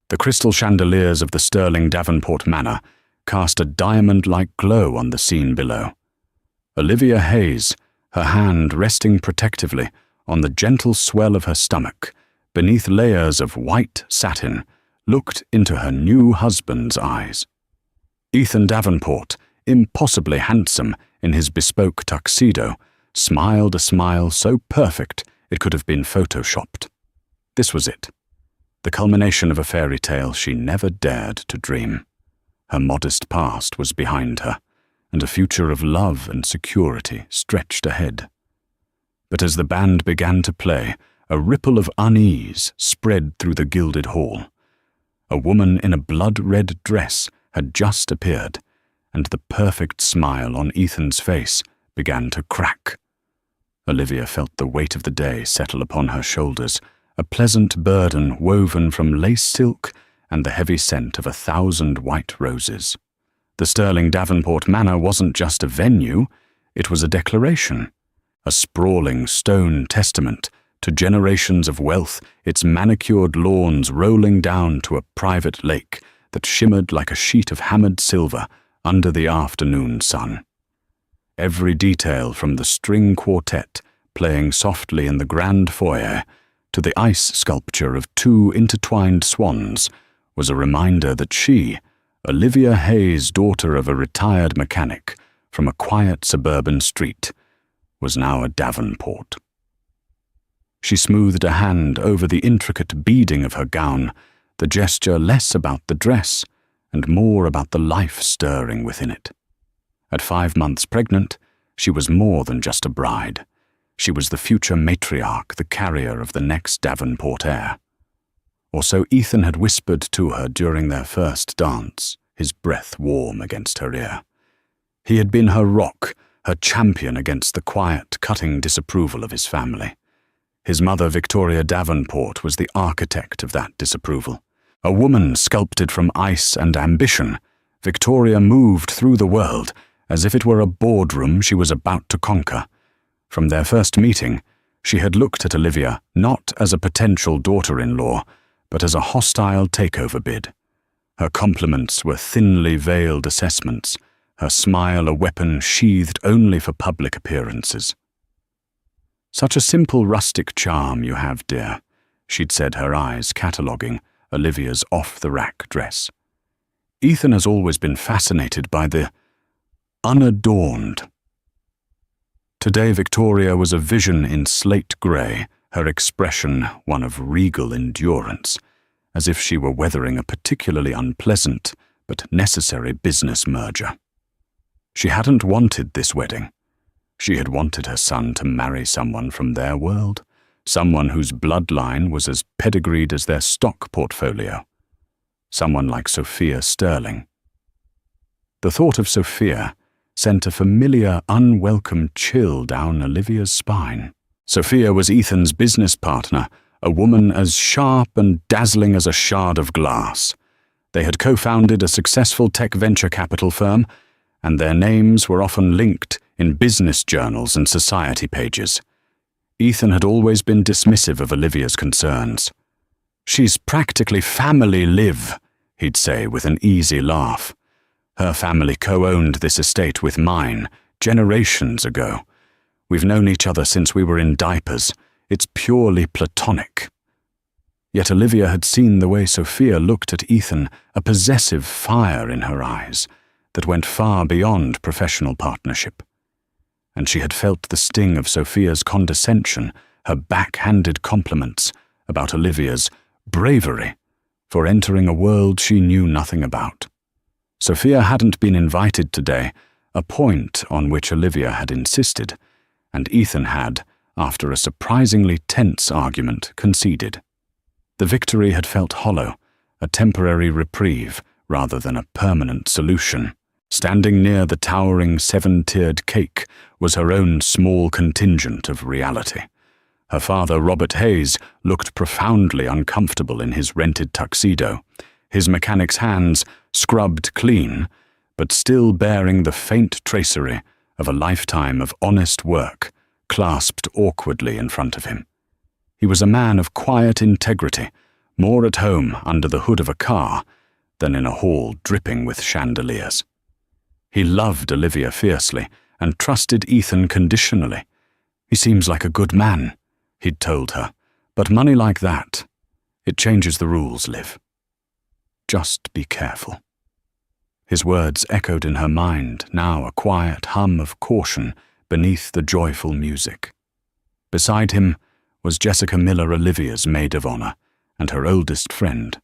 The crystal chandeliers of the Sterling Davenport Manor cast a diamond-like glow on the scene below. Olivia Hayes, her hand resting protectively on the gentle swell of her stomach, beneath layers of white satin, looked into her new husband's eyes. Ethan Davenport, impossibly handsome in his bespoke tuxedo, smiled a smile so perfect it could have been photoshopped. This was it, the culmination of a fairy tale she never dared to dream. Her modest past was behind her, and a future of love and security stretched ahead. But as the band began to play, a ripple of unease spread through the gilded hall. A woman in a blood-red dress had just appeared, and the perfect smile on Ethan's face began to crack. Olivia felt the weight of the day settle upon her shoulders, a pleasant burden woven from lace silk and the heavy scent of 1,000 white roses. The Sterling Davenport Manor wasn't just a venue, it was a declaration, a sprawling stone testament to generations of wealth, its manicured lawns rolling down to a private lake that shimmered like a sheet of hammered silver under the afternoon sun. Every detail from the string quartet playing softly in the grand foyer to the ice sculpture of 2 intertwined swans was a reminder that she, Olivia Hayes, daughter of a retired mechanic from a quiet suburban street, was now a Davenport. She smoothed a hand over the intricate beading of her gown, the gesture less about the dress and more about the life stirring within it. At 5 months pregnant, she was more than just a bride. She was the future matriarch, the carrier of the next Davenport heir. Or so Ethan had whispered to her during their first dance, his breath warm against her ear. He had been her rock, her champion against the quiet, cutting disapproval of his family. His mother, Victoria Davenport, was the architect of that disapproval. A woman sculpted from ice and ambition, Victoria moved through the world as if it were a boardroom she was about to conquer. From their first meeting, she had looked at Olivia not as a potential daughter-in-law, but as a hostile takeover bid. Her compliments were thinly veiled assessments, her smile a weapon sheathed only for public appearances. "Such a simple rustic charm you have, dear," she'd said, her eyes cataloguing Olivia's off-the-rack dress. "Ethan has always been fascinated by the unadorned." Today Victoria was a vision in slate grey, her expression one of regal endurance, as if she were weathering a particularly unpleasant but necessary business merger. She hadn't wanted this wedding. She had wanted her son to marry someone from their world, someone whose bloodline was as pedigreed as their stock portfolio, someone like Sophia Sterling. The thought of Sophia sent a familiar, unwelcome chill down Olivia's spine. Sophia was Ethan's business partner, a woman as sharp and dazzling as a shard of glass. They had co-founded a successful tech venture capital firm, and their names were often linked in business journals and society pages. Ethan had always been dismissive of Olivia's concerns. "She's practically family live," he'd say with an easy laugh. "Her family co-owned this estate with mine generations ago. We've known each other since we were in diapers. It's purely platonic." Yet Olivia had seen the way Sophia looked at Ethan, a possessive fire in her eyes that went far beyond professional partnership. And she had felt the sting of Sophia's condescension, her backhanded compliments about Olivia's bravery for entering a world she knew nothing about. Sophia hadn't been invited today, a point on which Olivia had insisted, and Ethan had, after a surprisingly tense argument, conceded. The victory had felt hollow, a temporary reprieve rather than a permanent solution. Standing near the towering 7-tiered cake was her own small contingent of reality. Her father, Robert Hayes, looked profoundly uncomfortable in his rented tuxedo, his mechanic's hands scrubbed clean, but still bearing the faint tracery of a lifetime of honest work clasped awkwardly in front of him. He was a man of quiet integrity, more at home under the hood of a car than in a hall dripping with chandeliers. He loved Olivia fiercely and trusted Ethan conditionally. "He seems like a good man," he'd told her, "but money like that, it changes the rules, Liv. Just be careful." His words echoed in her mind, now a quiet hum of caution beneath the joyful music. Beside him was Jessica Miller, Olivia's maid of honor, and her oldest friend.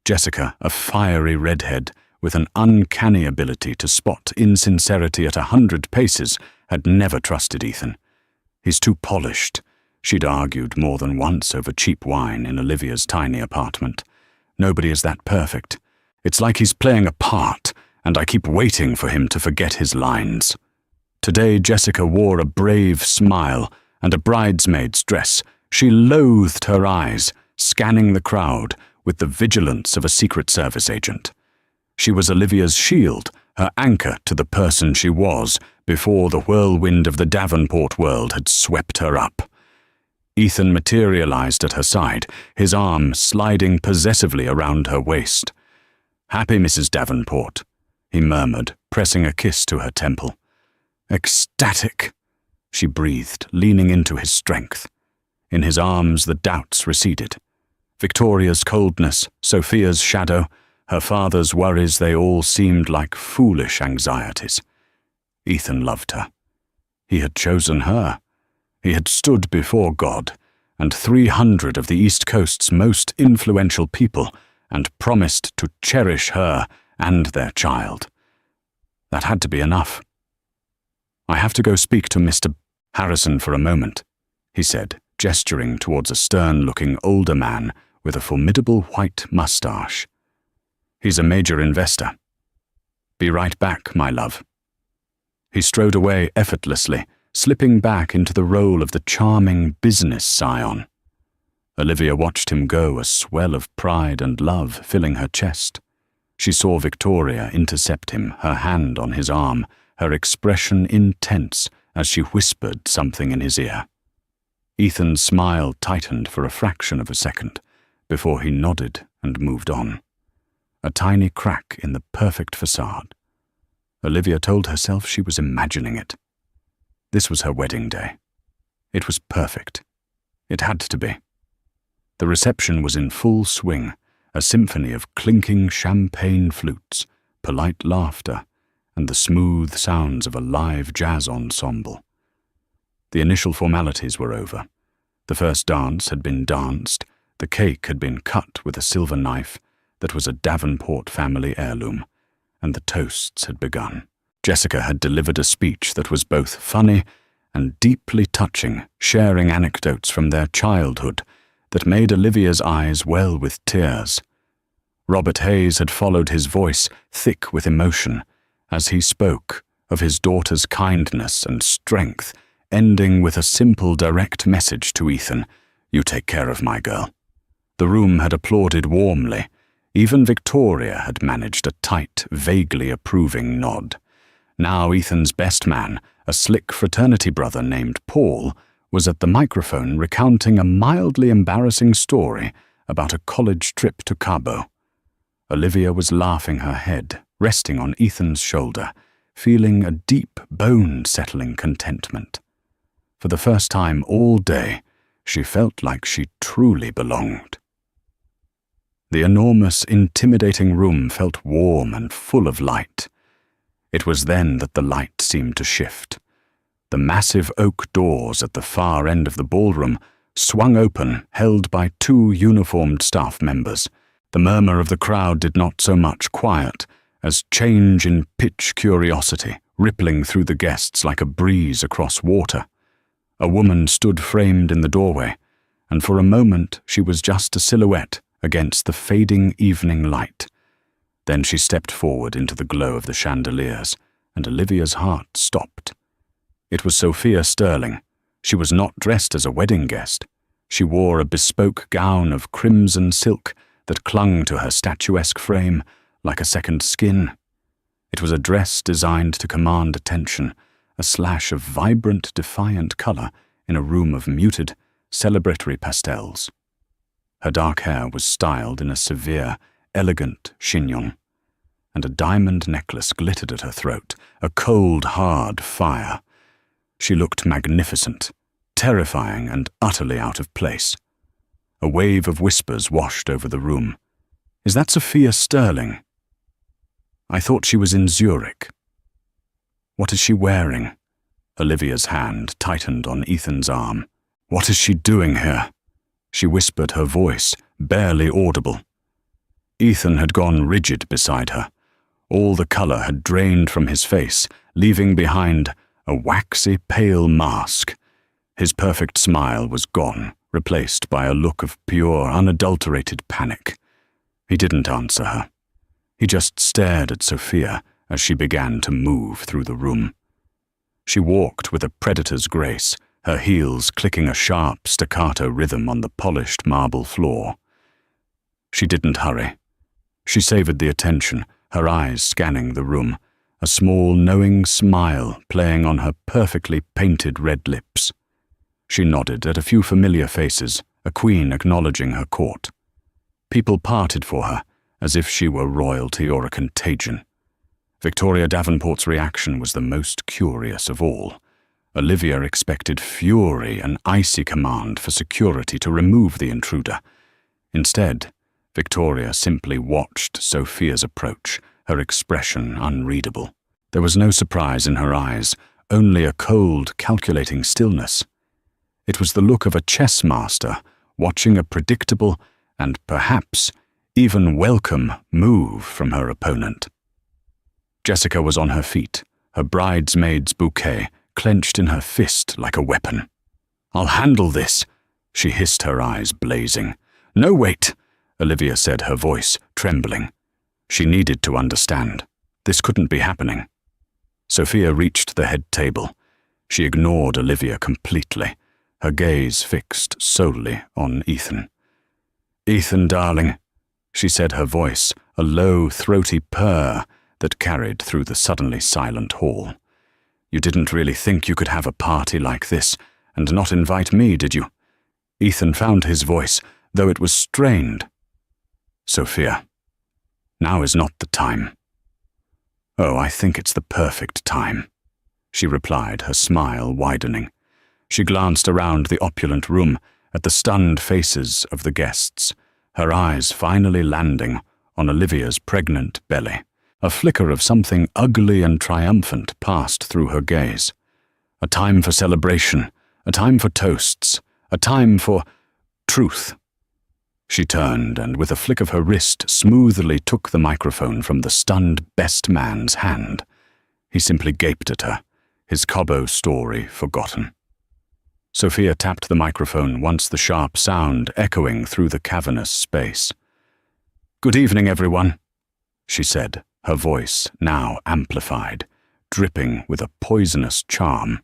Jessica, a fiery redhead with an uncanny ability to spot insincerity at 100 paces, had never trusted Ethan. "He's too polished," she'd argued more than once over cheap wine in Olivia's tiny apartment. "Nobody is that perfect. It's like he's playing a part, and I keep waiting for him to forget his lines." Today Jessica wore a brave smile and a bridesmaid's dress. She loathed her eyes, scanning the crowd with the vigilance of a Secret Service agent. She was Olivia's shield, her anchor to the person she was before the whirlwind of the Davenport world had swept her up. Ethan materialized at her side, his arm sliding possessively around her waist. "Happy, Mrs. Davenport," he murmured, pressing a kiss to her temple. "Ecstatic," she breathed, leaning into his strength. In his arms the doubts receded. Victoria's coldness, Sophia's shadow, her father's worries, they all seemed like foolish anxieties. Ethan loved her. He had chosen her. He had stood before God and 300 of the East Coast's most influential people and promised to cherish her and their child. That had to be enough. "I have to go speak to Mr. Harrison for a moment," he said, gesturing towards a stern-looking older man with a formidable white mustache. "He's a major investor. Be right back, my love." He strode away effortlessly, slipping back into the role of the charming business scion. Olivia watched him go, a swell of pride and love filling her chest. She saw Victoria intercept him, her hand on his arm, her expression intense as she whispered something in his ear. Ethan's smile tightened for a fraction of a second before he nodded and moved on. A tiny crack in the perfect facade. Olivia told herself she was imagining it. This was her wedding day. It was perfect. It had to be. The reception was in full swing, a symphony of clinking champagne flutes, polite laughter, and the smooth sounds of a live jazz ensemble. The initial formalities were over. The first dance had been danced, the cake had been cut with a silver knife that was a Davenport family heirloom, and the toasts had begun. Jessica had delivered a speech that was both funny and deeply touching, sharing anecdotes from their childhood that made Olivia's eyes well with tears. Robert Hayes had followed his voice, thick with emotion, as he spoke of his daughter's kindness and strength, ending with a simple, direct message to Ethan: "You take care of my girl." The room had applauded warmly. Even Victoria had managed a tight, vaguely approving nod. Now Ethan's best man, a slick fraternity brother named Paul, was at the microphone recounting a mildly embarrassing story about a college trip to Cabo. Olivia was laughing her head, resting on Ethan's shoulder, feeling a deep, bone-settling contentment. For the first time all day, she felt like she truly belonged. The enormous, intimidating room felt warm and full of light. It was then that the light seemed to shift. The massive oak doors at the far end of the ballroom swung open, held by 2 uniformed staff members. The murmur of the crowd did not so much quiet as change in pitch curiosity, rippling through the guests like a breeze across water. A woman stood framed in the doorway, and for a moment she was just a silhouette against the fading evening light. Then she stepped forward into the glow of the chandeliers, and Olivia's heart stopped. It was Sophia Sterling. She was not dressed as a wedding guest. She wore a bespoke gown of crimson silk that clung to her statuesque frame like a second skin. It was a dress designed to command attention, a slash of vibrant, defiant color in a room of muted, celebratory pastels. Her dark hair was styled in a severe, elegant chignon, and a diamond necklace glittered at her throat, a cold, hard fire. She looked magnificent, terrifying and utterly out of place. A wave of whispers washed over the room. "Is that Sophia Sterling? I thought she was in Zurich. What is she wearing?" Olivia's hand tightened on Ethan's arm. "What is she doing here?" She whispered, her voice barely audible. Ethan had gone rigid beside her. All the colour had drained from his face, leaving behind a waxy, pale mask. His perfect smile was gone, replaced by a look of pure, unadulterated panic. He didn't answer her. He just stared at Sophia as she began to move through the room. She walked with a predator's grace, her heels clicking a sharp staccato rhythm on the polished marble floor. She didn't hurry. She savoured the attention, her eyes scanning the room, a small, knowing smile playing on her perfectly painted red lips. She nodded at a few familiar faces, a queen acknowledging her court. People parted for her, as if she were royalty or a contagion. Victoria Davenport's reaction was the most curious of all. Olivia expected fury and icy command for security to remove the intruder. Instead, Victoria simply watched Sophia's approach, her expression unreadable. There was no surprise in her eyes, only a cold, calculating stillness. It was the look of a chess master watching a predictable and perhaps even welcome move from her opponent. Jessica was on her feet, her bridesmaid's bouquet clenched in her fist like a weapon. "I'll handle this," she hissed, her eyes blazing. "No, wait," Olivia said, her voice trembling. She needed to understand. This couldn't be happening. Sophia reached the head table. She ignored Olivia completely, her gaze fixed solely on Ethan. "Ethan, darling," she said, her voice a low, throaty purr that carried through the suddenly silent hall. "You didn't really think you could have a party like this and not invite me, did you?" Ethan found his voice, though it was strained. "Sophia, now is not the time." "Oh, I think it's the perfect time," she replied, her smile widening. She glanced around the opulent room at the stunned faces of the guests, her eyes finally landing on Olivia's pregnant belly. A flicker of something ugly and triumphant passed through her gaze. A time for celebration, a time for toasts, a time for truth. She turned and with a flick of her wrist smoothly took the microphone from the stunned best man's hand. He simply gaped at her, his Cobbo story forgotten. Sophia tapped the microphone once the sharp sound echoing through the cavernous space. "Good evening, everyone," she said, her voice now amplified, dripping with a poisonous charm.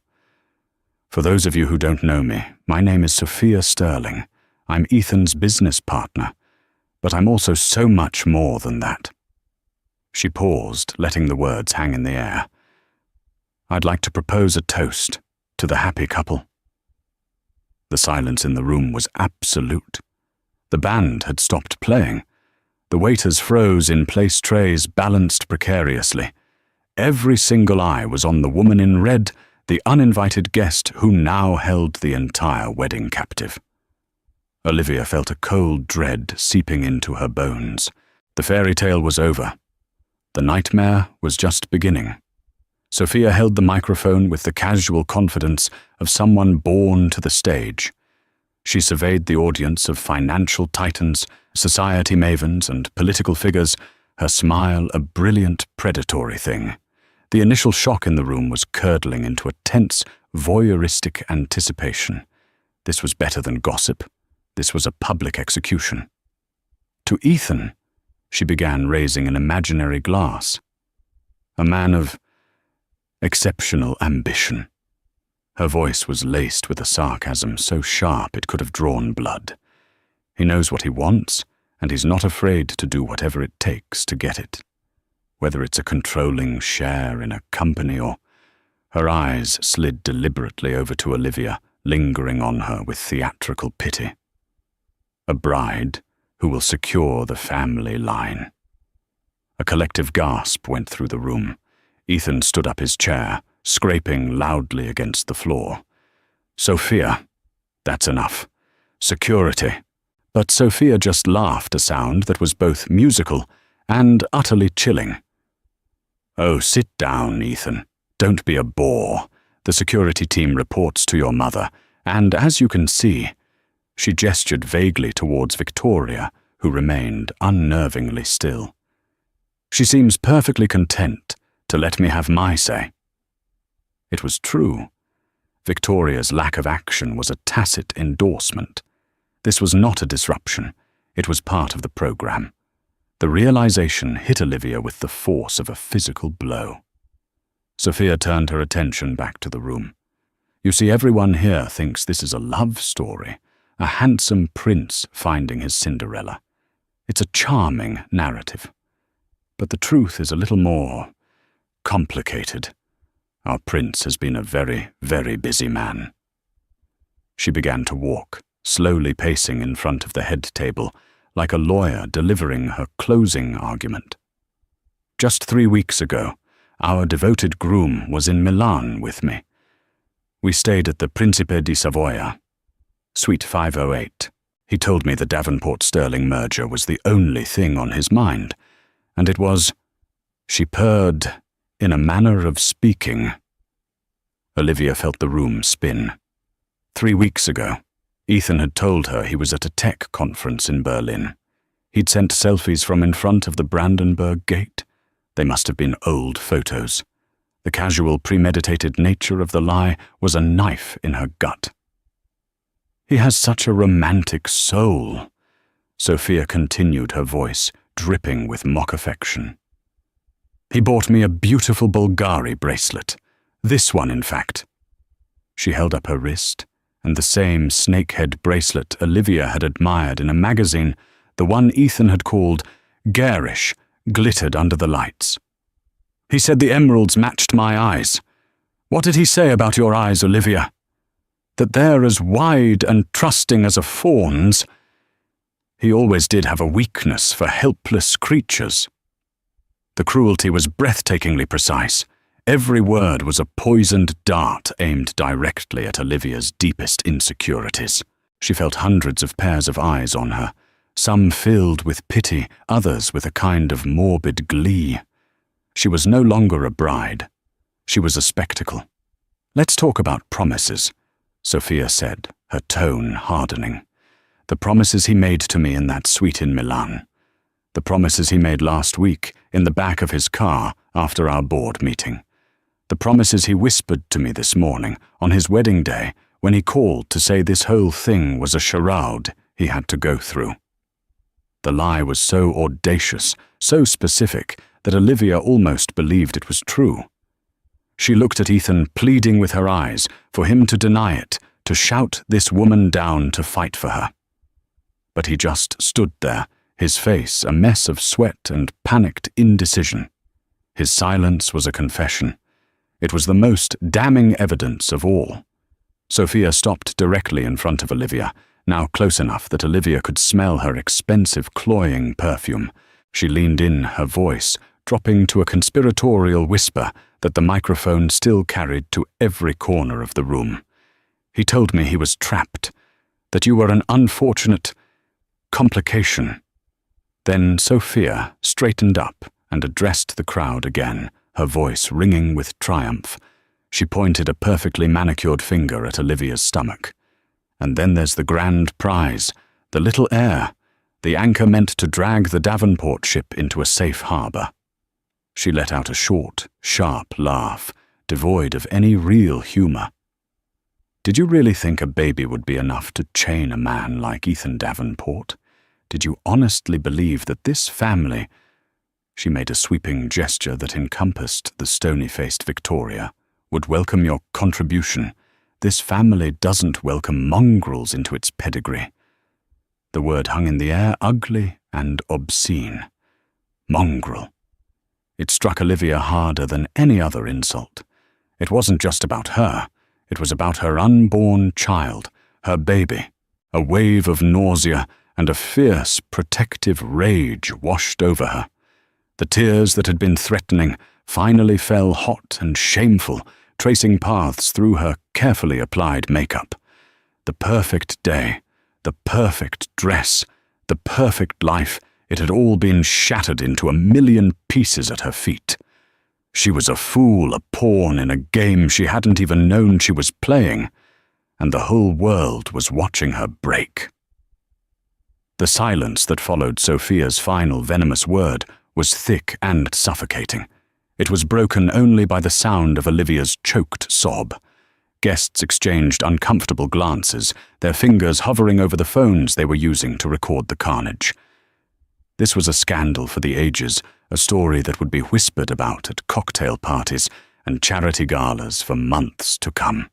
"For those of you who don't know me, my name is Sophia Sterling. I'm Ethan's business partner, but I'm also so much more than that." She paused, letting the words hang in the air. "I'd like to propose a toast to the happy couple." The silence in the room was absolute. The band had stopped playing. The waiters froze in place trays balanced precariously. Every single eye was on the woman in red, the uninvited guest who now held the entire wedding captive. Olivia felt a cold dread seeping into her bones. The fairy tale was over. The nightmare was just beginning. Sophia held the microphone with the casual confidence of someone born to the stage. She surveyed the audience of financial titans, society mavens, and political figures, her smile a brilliant predatory thing. The initial shock in the room was curdling into a tense, voyeuristic anticipation. This was better than gossip. This was a public execution. To Ethan, she began raising an imaginary glass. A man of exceptional ambition. Her voice was laced with a sarcasm so sharp it could have drawn blood. He knows what he wants, and he's not afraid to do whatever it takes to get it. Whether it's a controlling share in a company or... Her eyes slid deliberately over to Olivia, lingering on her with theatrical pity. a bride who will secure the family line. A collective gasp went through the room. Ethan stood up his chair, scraping loudly against the floor. Sophia, that's enough. Security. But Sophia just laughed a sound that was both musical and utterly chilling. Oh, sit down, Ethan. Don't be a bore. The security team reports to your mother, and as you can see, she gestured vaguely towards Victoria, who remained unnervingly still. She seems perfectly content to let me have my say. It was true. Victoria's lack of action was a tacit endorsement. This was not a disruption. It was part of the program. The realization hit Olivia with the force of a physical blow. Sophia turned her attention back to the room. You see, everyone here thinks this is a love story, a handsome prince finding his Cinderella. It's a charming narrative. But the truth is a little more complicated. Our prince has been a very, very busy man. She began to walk, slowly pacing in front of the head table, like a lawyer delivering her closing argument. Just 3 weeks ago, our devoted groom was in Milan with me. We stayed at the Principe di Savoia, Suite 508. He told me the Davenport-Sterling merger was the only thing on his mind, and it was, she purred, in a manner of speaking. Olivia felt the room spin. 3 weeks ago, Ethan had told her he was at a tech conference in Berlin. He'd sent selfies from in front of the Brandenburg Gate. They must have been old photos. The casual, premeditated nature of the lie was a knife in her gut. He has such a romantic soul, Sophia continued, her voice dripping with mock affection. He bought me a beautiful Bulgari bracelet. This one, in fact. She held up her wrist, and the same snakehead bracelet Olivia had admired in a magazine, the one Ethan had called garish, glittered under the lights. He said the emeralds matched my eyes. What did he say about your eyes, Olivia? That they're as wide and trusting as a fawn's. He always did have a weakness for helpless creatures. The cruelty was breathtakingly precise. Every word was a poisoned dart aimed directly at Olivia's deepest insecurities. She felt hundreds of pairs of eyes on her, some filled with pity, others with a kind of morbid glee. She was no longer a bride. She was a spectacle. Let's talk about promises, Sophia said, her tone hardening. The promises he made to me in that suite in Milan. The promises he made last week in the back of his car after our board meeting. The promises he whispered to me this morning on his wedding day when he called to say this whole thing was a charade he had to go through. The lie was so audacious, so specific, that Olivia almost believed it was true. She looked at Ethan, pleading with her eyes for him to deny it, to shout this woman down to fight for her. But he just stood there, his face a mess of sweat and panicked indecision. His silence was a confession. It was the most damning evidence of all. Sophia stopped directly in front of Olivia, now close enough that Olivia could smell her expensive, cloying perfume. She leaned in, her voice dropping to a conspiratorial whisper that the microphone still carried to every corner of the room. He told me he was trapped, that you were an unfortunate complication. Then Sophia straightened up and addressed the crowd again, her voice ringing with triumph. She pointed a perfectly manicured finger at Olivia's stomach. And then there's the grand prize, the little heir, the anchor meant to drag the Davenport ship into a safe harbor. She let out a short, sharp laugh, devoid of any real humor. Did you really think a baby would be enough to chain a man like Ethan Davenport? Did you honestly believe that this family— She made a sweeping gesture that encompassed the stony-faced Victoria— would welcome your contribution? This family doesn't welcome mongrels into its pedigree. The word hung in the air, ugly and obscene. Mongrel. It struck Olivia harder than any other insult. It wasn't just about her. It was about her unborn child, her baby. A wave of nausea and a fierce, protective rage washed over her. The tears that had been threatening finally fell hot and shameful, tracing paths through her carefully applied makeup. The perfect day, the perfect dress, the perfect life, it had all been shattered into a million pieces at her feet. She was a fool, a pawn in a game she hadn't even known she was playing, and the whole world was watching her break. The silence that followed Sophia's final venomous word was thick and suffocating. It was broken only by the sound of Olivia's choked sob. Guests exchanged uncomfortable glances, their fingers hovering over the phones they were using to record the carnage. This was a scandal for the ages, a story that would be whispered about at cocktail parties and charity galas for months to come.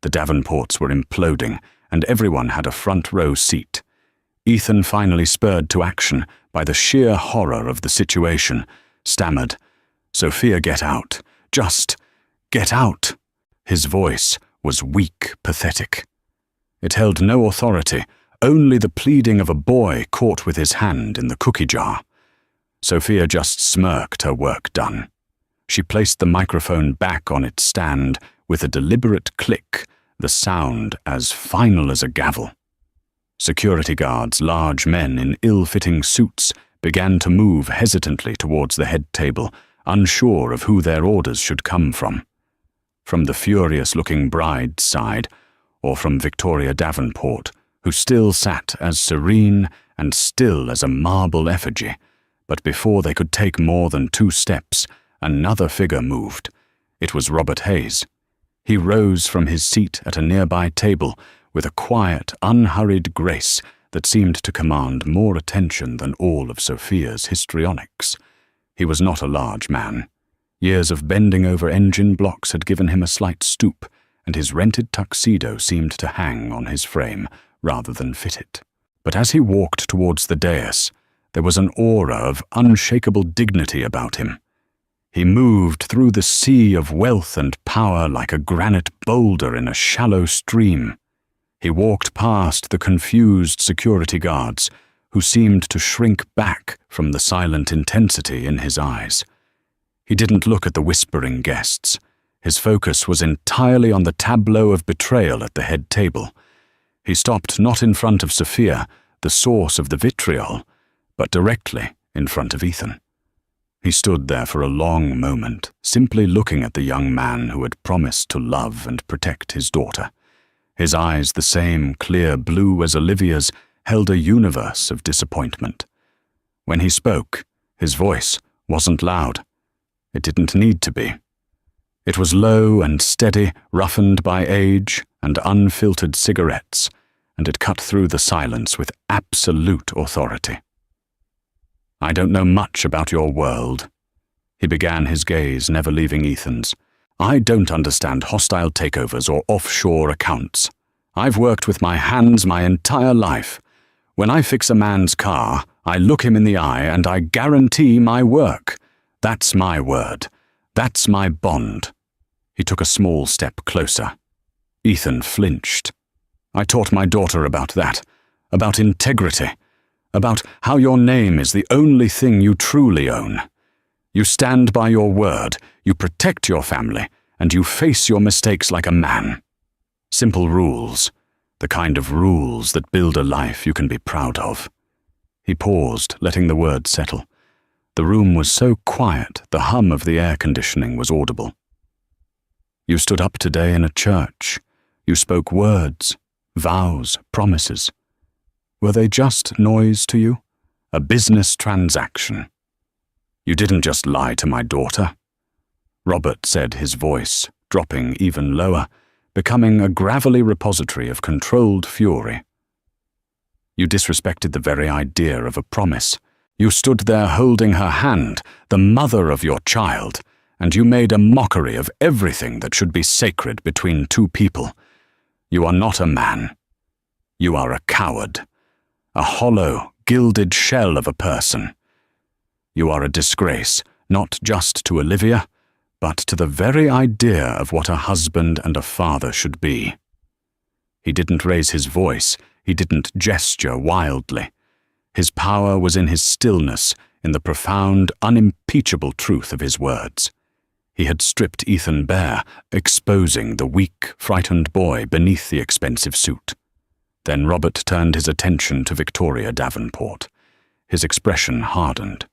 The Davenports were imploding, and everyone had a front row seat. Ethan, finally spurred to action by the sheer horror of the situation, stammered, "Sophia, get out. Just get out." His voice was weak, pathetic. It held no authority, only the pleading of a boy caught with his hand in the cookie jar. Sophia just smirked, her work done. She placed the microphone back on its stand with a deliberate click, the sound as final as a gavel. Security guards, large men in ill-fitting suits, began to move hesitantly towards the head table, unsure of who their orders should come from. From the furious-looking bride's side, or from Victoria Davenport, who still sat as serene and still as a marble effigy. But before they could take more than 2 steps, another figure moved. It was Robert Hayes. He rose from his seat at a nearby table with a quiet, unhurried grace that seemed to command more attention than all of Sophia's histrionics. He was not a large man. Years of bending over engine blocks had given him a slight stoop, and his rented tuxedo seemed to hang on his frame rather than fit it. But as he walked towards the dais, there was an aura of unshakable dignity about him. He moved through the sea of wealth and power like a granite boulder in a shallow stream. He walked past the confused security guards, who seemed to shrink back from the silent intensity in his eyes. He didn't look at the whispering guests. His focus was entirely on the tableau of betrayal at the head table. He stopped not in front of Sophia, the source of the vitriol, but directly in front of Ethan. He stood there for a long moment, simply looking at the young man who had promised to love and protect his daughter. His eyes, the same clear blue as Olivia's, held a universe of disappointment. When he spoke, his voice wasn't loud. It didn't need to be. It was low and steady, roughened by age and unfiltered cigarettes, and it cut through the silence with absolute authority. "I don't know much about your world." He began, his gaze never leaving Ethan's. "I don't understand hostile takeovers or offshore accounts. I've worked with my hands my entire life. When I fix a man's car, I look him in the eye and I guarantee my work. That's my word. That's my bond." He took a small step closer. Ethan flinched. "I taught my daughter about that, about integrity, about how your name is the only thing you truly own. You stand by your word, you protect your family, and you face your mistakes like a man. Simple rules, the kind of rules that build a life you can be proud of." He paused, letting the words settle. The room was so quiet, the hum of the air conditioning was audible. "You stood up today in a church. You spoke words, vows, promises. Were they just noise to you? A business transaction? You didn't just lie to my daughter." Robert said, his voice dropping even lower, becoming a gravelly repository of controlled fury. "You disrespected the very idea of a promise. You stood there holding her hand, the mother of your child, and you made a mockery of everything that should be sacred between 2 people. You are not a man. You are a coward, a hollow, gilded shell of a person. You are a disgrace, not just to Olivia, but to the very idea of what a husband and a father should be." He didn't raise his voice, he didn't gesture wildly. His power was in his stillness, in the profound, unimpeachable truth of his words. He had stripped Ethan bare, exposing the weak, frightened boy beneath the expensive suit. Then Robert turned his attention to Victoria Davenport. His expression hardened.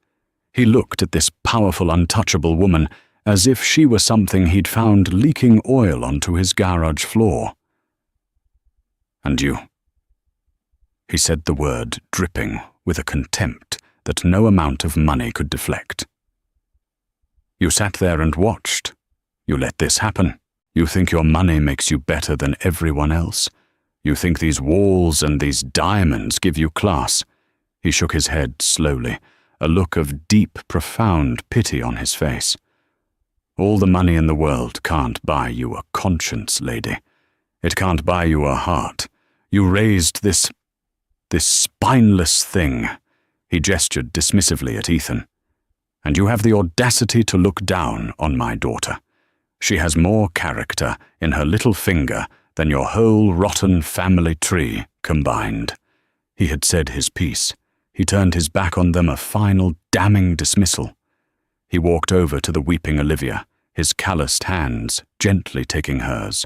He looked at this powerful, untouchable woman as if she were something he'd found leaking oil onto his garage floor. "And you?" He said the word, dripping with a contempt that no amount of money could deflect. "You sat there and watched. You let this happen. You think your money makes you better than everyone else. You think these walls and these diamonds give you class." He shook his head slowly, a look of deep, profound pity on his face. "All the money in the world can't buy you a conscience, lady. It can't buy you a heart. You raised this spineless thing." He gestured dismissively at Ethan. "And you have the audacity to look down on my daughter. She has more character in her little finger than your whole rotten family tree combined." He had said his piece. He turned his back on them, a final damning dismissal. He walked over to the weeping Olivia, his calloused hands gently taking hers.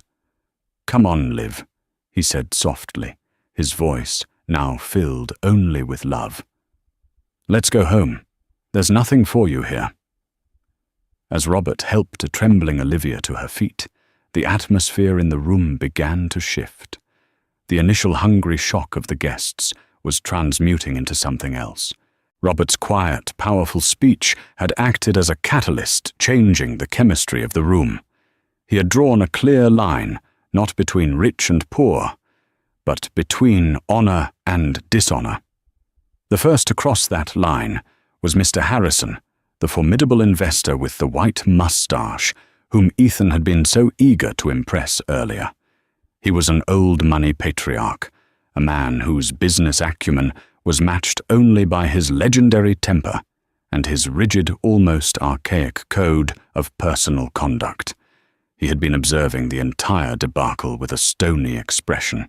"Come on, Liv," he said softly, his voice now filled only with love. "Let's go home. There's nothing for you here." As Robert helped a trembling Olivia to her feet, the atmosphere in the room began to shift. The initial hungry shock of the guests was transmuting into something else. Robert's quiet, powerful speech had acted as a catalyst, changing the chemistry of the room. He had drawn a clear line, not between rich and poor, but between honor and dishonor. The first to cross that line was Mr. Harrison, the formidable investor with the white mustache, whom Ethan had been so eager to impress earlier. He was an old money patriarch, a man whose business acumen was matched only by his legendary temper and his rigid, almost archaic code of personal conduct. He had been observing the entire debacle with a stony expression.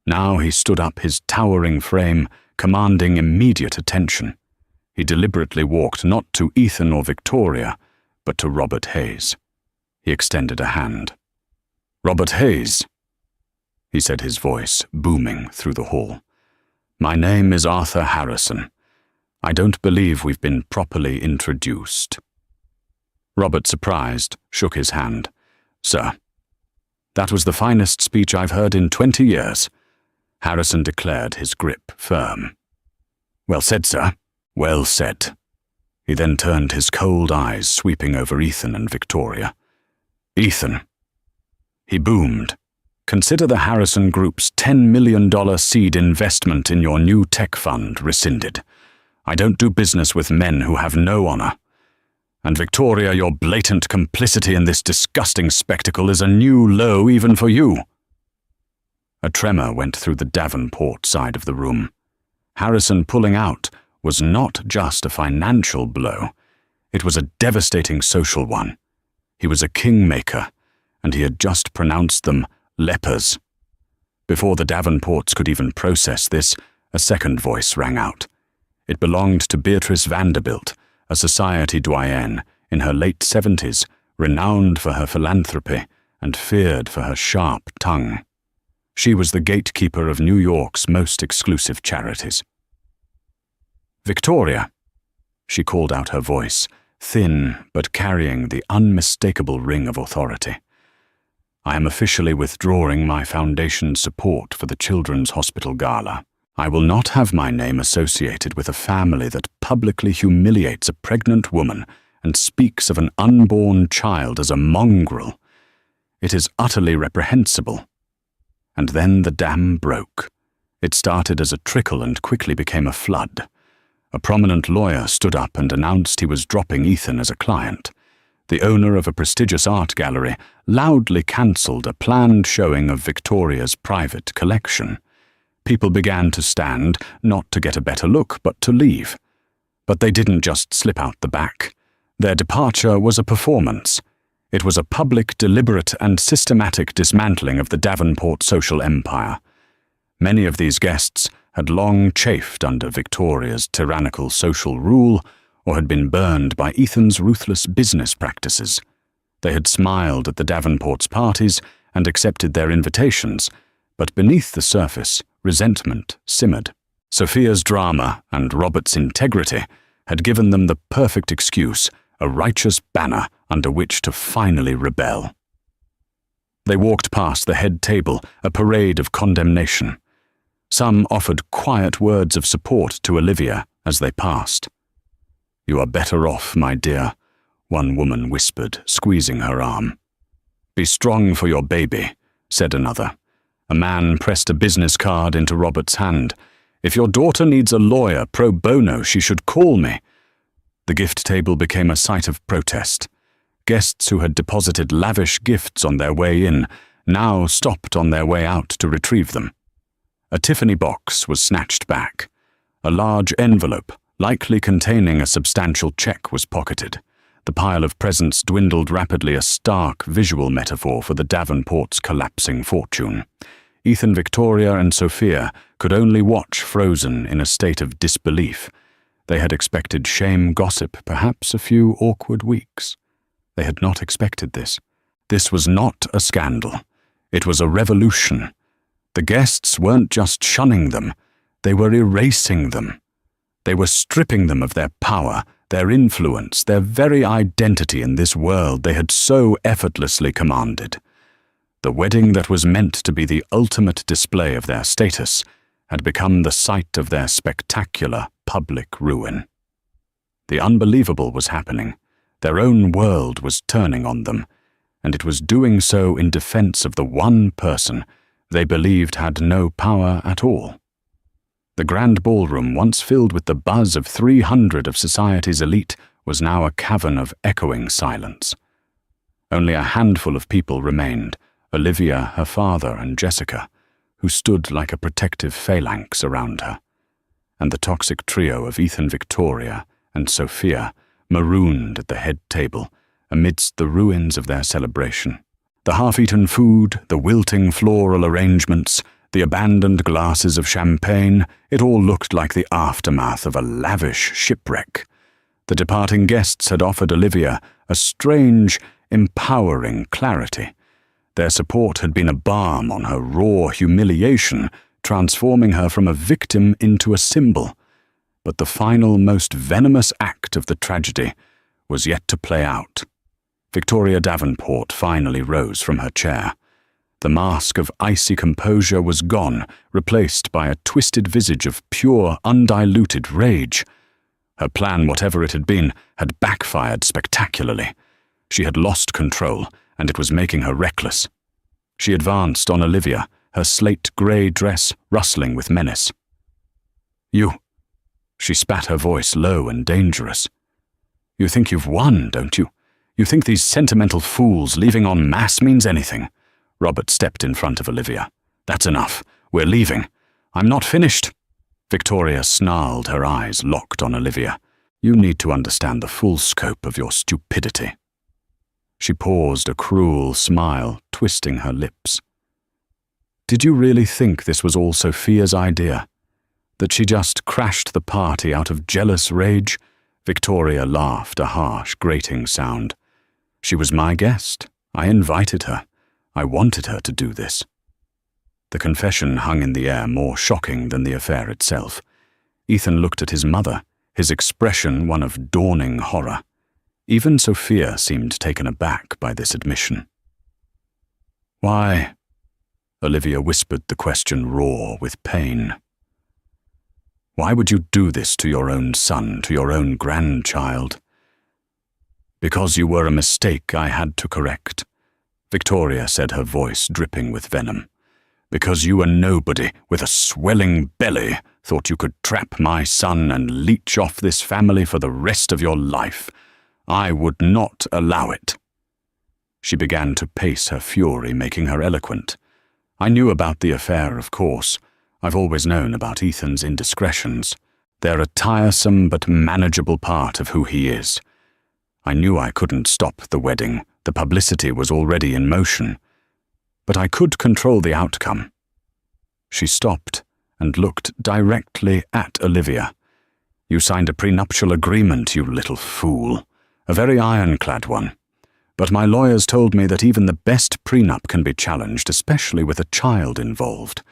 Now he stood up, his towering frame commanding immediate attention. He deliberately walked not to Ethan or Victoria, but to Robert Hayes. He extended a hand. "Robert Hayes," he said, his voice booming through the hall. "My name is Arthur Harrison. I don't believe we've been properly introduced." Robert, surprised, shook his hand. "Sir, that was the finest speech I've heard in 20 years. Harrison declared, his grip firm. "Well said, sir. Well said." He then turned his cold eyes sweeping over Ethan and Victoria. "Ethan," he boomed, "consider the Harrison Group's $10 million seed investment in your new tech fund rescinded. I don't do business with men who have no honor. And Victoria, your blatant complicity in this disgusting spectacle is a new low even for you." A tremor went through the Davenport side of the room. Harrison pulling out was not just a financial blow. It was a devastating social one. He was a kingmaker, and he had just pronounced them lepers. Before the Davenports could even process this, a second voice rang out. It belonged to Beatrice Vanderbilt, a society doyenne in her late 70s, renowned for her philanthropy and feared for her sharp tongue. She was the gatekeeper of New York's most exclusive charities. "Victoria," she called out, her voice, thin but carrying the unmistakable ring of authority. "I am officially withdrawing my foundation's support for the Children's Hospital Gala. I will not have my name associated with a family that publicly humiliates a pregnant woman and speaks of an unborn child as a mongrel. It is utterly reprehensible." And then the dam broke. It started as a trickle and quickly became a flood. A prominent lawyer stood up and announced he was dropping Ethan as a client. The owner of a prestigious art gallery loudly cancelled a planned showing of Victoria's private collection. People began to stand, not to get a better look, but to leave. But they didn't just slip out the back. Their departure was a performance. It was a public, deliberate, and systematic dismantling of the Davenport social empire. Many of these guests had long chafed under Victoria's tyrannical social rule or had been burned by Ethan's ruthless business practices. They had smiled at the Davenports' parties and accepted their invitations, but beneath the surface, resentment simmered. Sophia's drama and Robert's integrity had given them the perfect excuse, a righteous banner under which to finally rebel. They walked past the head table, a parade of condemnation. Some offered quiet words of support to Olivia as they passed. "You are better off, my dear," one woman whispered, squeezing her arm. "Be strong for your baby," said another. A man pressed a business card into Robert's hand. "If your daughter needs a lawyer pro bono, she should call me." The gift table became a site of protest. Guests who had deposited lavish gifts on their way in now stopped on their way out to retrieve them. A Tiffany box was snatched back. A large envelope, likely containing a substantial check, was pocketed. The pile of presents dwindled rapidly, a stark visual metaphor for the Davenports' collapsing fortune. Ethan, Victoria, and Sophia could only watch, frozen in a state of disbelief. They had expected shame, gossip, perhaps a few awkward weeks. They had not expected this. This was not a scandal. It was a revolution. The guests weren't just shunning them, they were erasing them. They were stripping them of their power, their influence, their very identity in this world they had so effortlessly commanded. The wedding that was meant to be the ultimate display of their status had become the site of their spectacular public ruin. The unbelievable was happening. Their own world was turning on them, and it was doing so in defense of the one person they believed had no power at all. The grand ballroom, once filled with the buzz of 300 of society's elite, was now a cavern of echoing silence. Only a handful of people remained, Olivia, her father, and Jessica, who stood like a protective phalanx around her, and the toxic trio of Ethan, Victoria, and Sophia, marooned at the head table amidst the ruins of their celebration. The half-eaten food, the wilting floral arrangements, the abandoned glasses of champagne, it all looked like the aftermath of a lavish shipwreck. The departing guests had offered Olivia a strange, empowering clarity. Their support had been a balm on her raw humiliation, transforming her from a victim into a symbol. But the final, most venomous act of the tragedy was yet to play out. Victoria Davenport finally rose from her chair. The mask of icy composure was gone, replaced by a twisted visage of pure, undiluted rage. Her plan, whatever it had been, had backfired spectacularly. She had lost control, and it was making her reckless. She advanced on Olivia, her slate-grey dress rustling with menace. "You," she spat, her voice low and dangerous. "You think you've won, don't you? You think these sentimental fools leaving en masse means anything?" Robert stepped in front of Olivia. "That's enough. We're leaving. I'm not finished." Victoria snarled, her eyes locked on Olivia. "You need to understand the full scope of your stupidity." She paused, a cruel smile twisting her lips. "Did you really think this was all Sophia's idea? That she just crashed the party out of jealous rage?" Victoria laughed, a harsh, grating sound. "She was my guest. I invited her. I wanted her to do this." The confession hung in the air, more shocking than the affair itself. Ethan looked at his mother, his expression one of dawning horror. Even Sophia seemed taken aback by this admission. "Why?" Olivia whispered the question raw with pain. "Why would you do this to your own son, to your own grandchild?" "Because you were a mistake I had to correct," Victoria said, her voice dripping with venom. "Because you, a nobody with a swelling belly, thought you could trap my son and leech off this family for the rest of your life. I would not allow it." She began to pace, her fury making her eloquent. "I knew about the affair, of course. I've always known about Ethan's indiscretions. They're a tiresome but manageable part of who he is. I knew I couldn't stop the wedding. The publicity was already in motion. But I could control the outcome." She stopped, and looked directly at Olivia. "You signed a prenuptial agreement, you little fool. A very ironclad one. But my lawyers told me that even the best prenup can be challenged, especially with a child involved.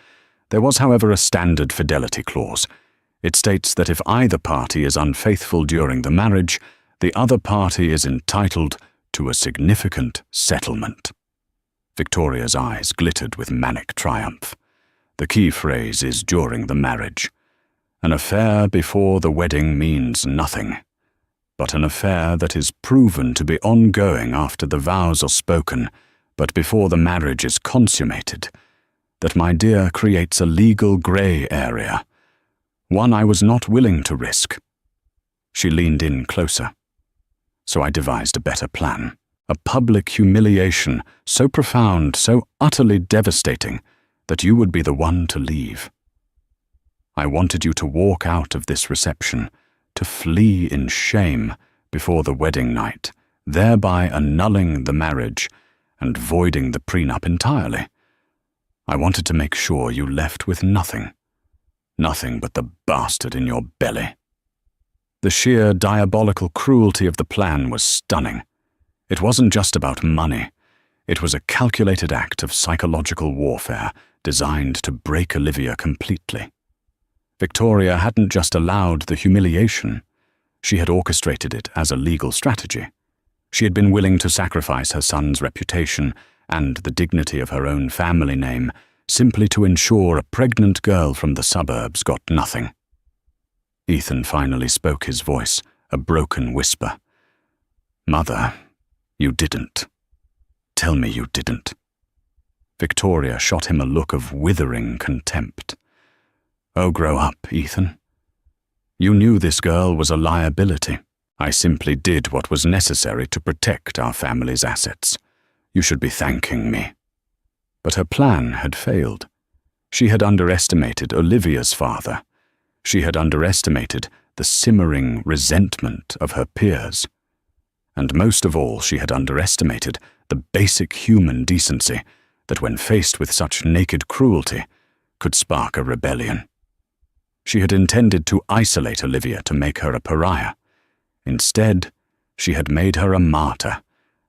There was, however, a standard fidelity clause. It states that if either party is unfaithful during the marriage, the other party is entitled to a significant settlement." Victoria's eyes glittered with manic triumph. The key phrase is "during the marriage." An affair before the wedding means nothing, but an affair that is proven to be ongoing after the vows are spoken, but before the marriage is consummated, that, my dear, creates a legal grey area, one I was not willing to risk. She leaned in closer. So I devised a better plan, a public humiliation so profound, so utterly devastating, that you would be the one to leave. I wanted you to walk out of this reception, to flee in shame before the wedding night, thereby annulling the marriage and voiding the prenup entirely. I wanted to make sure you left with nothing but the bastard in your belly. The sheer diabolical cruelty of the plan was stunning. It wasn't just about money. It was a calculated act of psychological warfare designed to break Olivia completely. Victoria hadn't just allowed the humiliation. She had orchestrated it as a legal strategy. She had been willing to sacrifice her son's reputation and the dignity of her own family name simply to ensure a pregnant girl from the suburbs got nothing. Ethan finally spoke, his voice a broken whisper. "Mother, you didn't. Tell me you didn't." Victoria shot him a look of withering contempt. "Oh, grow up, Ethan. You knew this girl was a liability. I simply did what was necessary to protect our family's assets. You should be thanking me." But her plan had failed. She had underestimated Olivia's father. She had underestimated the simmering resentment of her peers. And most of all, she had underestimated the basic human decency that, when faced with such naked cruelty, could spark a rebellion. She had intended to isolate Olivia to make her a pariah. Instead, she had made her a martyr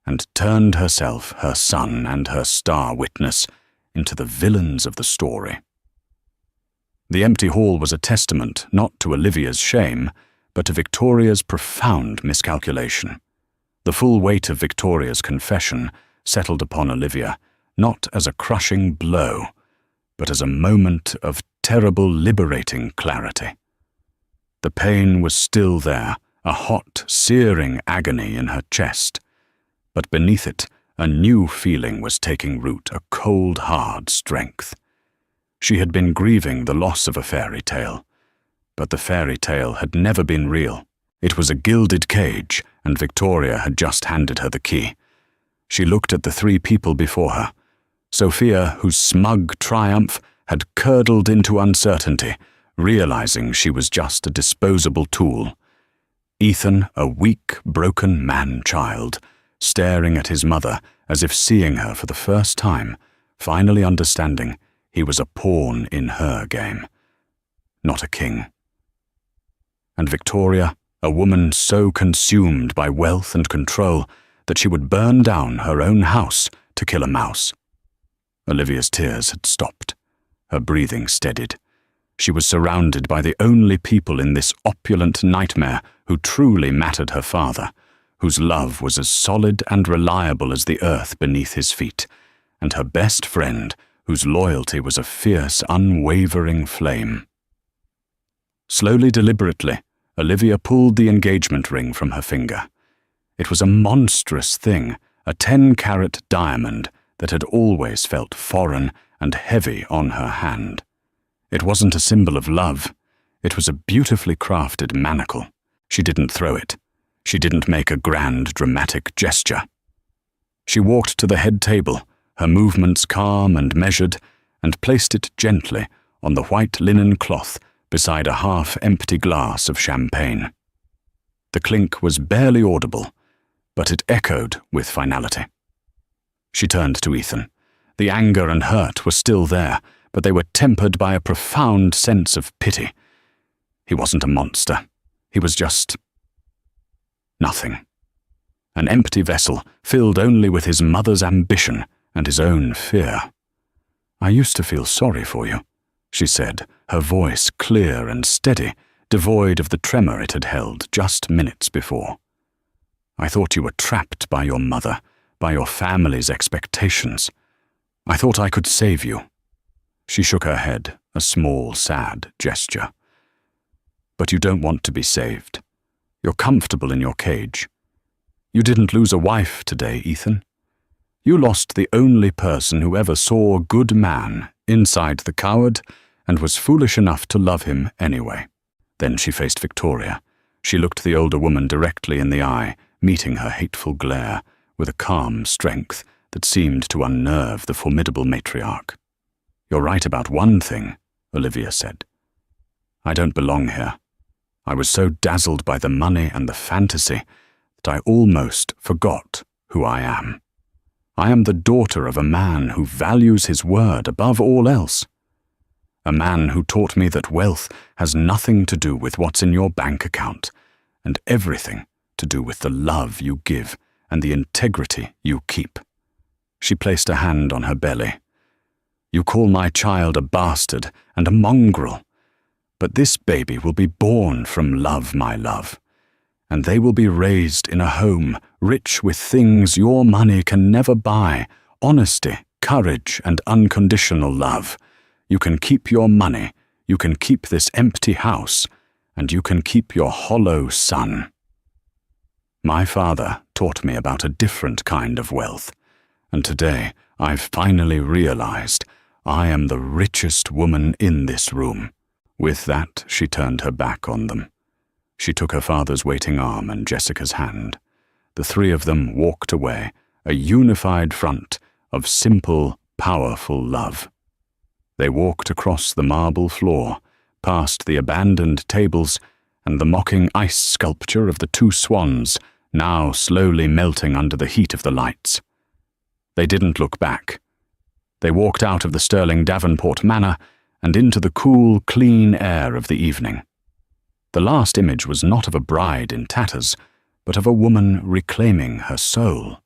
and turned herself, her son, and her star witness into the villains of the story. The empty hall was a testament not to Olivia's shame, but to Victoria's profound miscalculation. The full weight of Victoria's confession settled upon Olivia, not as a crushing blow, but as a moment of terrible, liberating clarity. The pain was still there, a hot, searing agony in her chest, but beneath it, a new feeling was taking root, a cold, hard strength. She had been grieving the loss of a fairy tale, but the fairy tale had never been real. It was a gilded cage, and Victoria had just handed her the key. She looked at the three people before her. Sophia, whose smug triumph had curdled into uncertainty, realizing she was just a disposable tool. Ethan, a weak, broken man-child, staring at his mother as if seeing her for the first time, finally understanding he was a pawn in her game, not a king. And Victoria, a woman so consumed by wealth and control that she would burn down her own house to kill a mouse. Olivia's tears had stopped. Her breathing steadied. She was surrounded by the only people in this opulent nightmare who truly mattered: her father, whose love was as solid and reliable as the earth beneath his feet, and her best friend, whose loyalty was a fierce, unwavering flame. Slowly, deliberately, Olivia pulled the engagement ring from her finger. It was a monstrous thing, a 10-carat diamond that had always felt foreign and heavy on her hand. It wasn't a symbol of love. It was a beautifully crafted manacle. She didn't throw it. She didn't make a grand, dramatic gesture. She walked to the head table, her movements calm and measured, and placed it gently on the white linen cloth beside a half-empty glass of champagne. The clink was barely audible, but it echoed with finality. She turned to Ethan. The anger and hurt were still there, but they were tempered by a profound sense of pity. He wasn't a monster. He was just nothing. An empty vessel, filled only with his mother's ambition and his own fear. "I used to feel sorry for you," she said, her voice clear and steady, devoid of the tremor it had held just minutes before. "I thought you were trapped by your mother, by your family's expectations. I thought I could save you." She shook her head, a small, sad gesture. "But you don't want to be saved. You're comfortable in your cage. You didn't lose a wife today, Ethan. You lost the only person who ever saw a good man inside the coward and was foolish enough to love him anyway." Then she faced Victoria. She looked the older woman directly in the eye, meeting her hateful glare with a calm strength that seemed to unnerve the formidable matriarch. "You're right about one thing," Olivia said. "I don't belong here. I was so dazzled by the money and the fantasy that I almost forgot who I am. I am the daughter of a man who values his word above all else. A man who taught me that wealth has nothing to do with what's in your bank account, and everything to do with the love you give and the integrity you keep." She placed a hand on her belly. "You call my child a bastard and a mongrel, but this baby will be born from love, my love, and they will be raised in a home rich with things your money can never buy: honesty, courage, and unconditional love. You can keep your money, you can keep this empty house, and you can keep your hollow son. My father taught me about a different kind of wealth, and today I've finally realized I am the richest woman in this room." With that, she turned her back on them. She took her father's waiting arm and Jessica's hand. The three of them walked away, a unified front of simple, powerful love. They walked across the marble floor, past the abandoned tables and the mocking ice sculpture of the two swans, now slowly melting under the heat of the lights. They didn't look back. They walked out of the Sterling Davenport Manor and into the cool, clean air of the evening. The last image was not of a bride in tatters, but of a woman reclaiming her soul.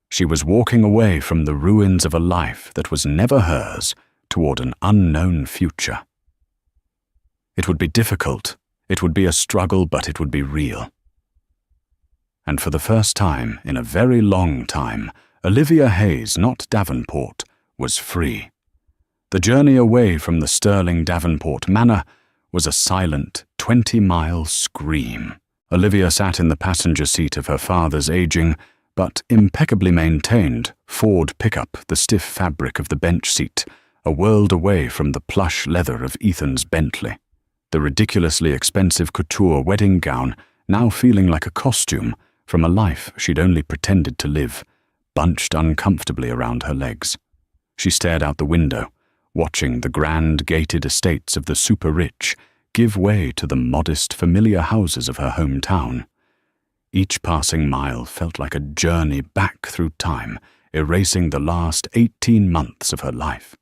She was walking away from the ruins of a life that was never hers toward an unknown future. It would be difficult, it would be a struggle, but it would be real. And for the first time in a very long time, Olivia Hayes, not Davenport, was free. The journey away from the Sterling Davenport Manor was a silent 20-mile scream. Olivia sat in the passenger seat of her father's aging, but impeccably maintained, Ford pickup, the stiff fabric of the bench seat, a world away from the plush leather of Ethan's Bentley. The ridiculously expensive couture wedding gown, now feeling like a costume from a life she'd only pretended to live, bunched uncomfortably around her legs. She stared out the window, watching the grand gated estates of the super-rich give way to the modest, familiar houses of her hometown. Each passing mile felt like a journey back through time, erasing the last 18 months of her life.